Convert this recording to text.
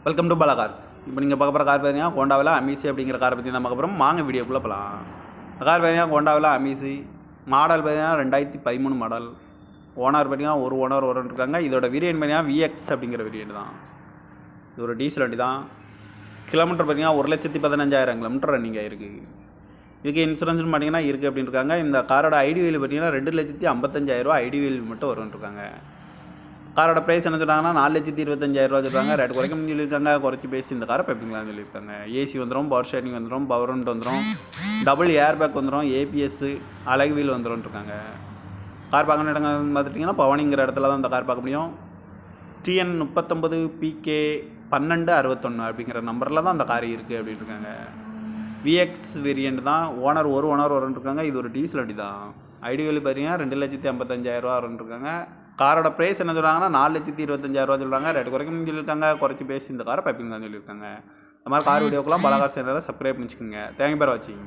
Welcome to Bala cars. இப்போ நீங்கள் பார்க்க போகிற கார் பார்த்தீங்கன்னா ஹோண்டாவில் அமீசி அப்படிங்கிற காரை பற்றி தான் பார்க்க போகிறோம். வாங்க வீடியோக்குள்ளே போகலாம். இந்த கார் பார்த்தீங்கன்னா ஹோண்டாவில் அமீசி மாடல் பார்த்தீங்கன்னா 2013 மாடல். ஓனர் பார்த்தீங்கன்னா ஒரு ஓனர் இருக்காங்க. இதோட வேரியன்ட் பார்த்தீங்கன்னா விஎக்ஸ் அப்படிங்கிற வேரியன்ட் தான். இது ஒரு டீசல் வண்டி தான். கிலோமீட்டர் பார்த்தீங்கன்னா 1,15,000 கிலோமீட்டர் ரன்னிங் ஆகிருக்கு. இதுக்கு இன்சூரன்ஸ்னு பார்த்தீங்கன்னா இருக்குது அப்படின்னு இருக்காங்க. இந்த காரோட ஐடி வேல்யூ பார்த்தீங்கன்னா 2,55,000 ஐடி வேல்யூ மட்டும் வரும்ன்ருக்காங்க. காரோட ப்ரைஸ் என்ன சொல்கிறாங்கன்னா 4,25,000 சொல்கிறாங்க. ரேட் குறைக்கணும்னு சொல்லியிருக்காங்க. குறைச்சி பேசி இந்த காரை பைப்பிங்களான்னு சொல்லியிருக்காங்க. ஏசி வந்துடும், பவர் ஷேரிங் வந்துடும், பவர் விண்ட் வந்துடும், டபுள் ஏர் பேக் வந்துடும், ஏபிஎஸ் அழகு வீல் வந்துடும்ன்ருக்காங்க. கார் பார்க்கணும் இடங்க பார்த்துட்டிங்கன்னா பவனிங்கிற இடத்துல தான் இந்த கார் பார்க்க முடியும். TN 39 PK 1261 அப்படிங்கிற நம்பரில் தான் அந்த கார் இருக்குது அப்படின்னு இருக்காங்க. விஎக்ஸ் வேரியண்ட் தான். ஒரு ஓனர் வரும்ன்ருக்காங்க. இது ஒரு டீசல் வண்டி தான். ஐடி வேல்யூ பார்த்தீங்கன்னா 2,55,000 வரும்ன்ருக்காங்க. காரோட ப்ரைஸ் என்ன சொல்கிறாங்கன்னா 4,25,000 சொல்கிறாங்க. ரேட் குறைக்கணும்னு சொல்லியிருக்காங்க. குறைச்சி பேசி இந்த காரை பைப்பிங் தான் சொல்லியிருக்காங்க. இந்த மாதிரி கார் வீடியோக்கெல்லாம் பாலா கார் சேனலை சப்ஸ்கிரைப் பண்ணிச்சுக்கோங்க. தேங்க்யூ ஃபார் வாட்சிங்.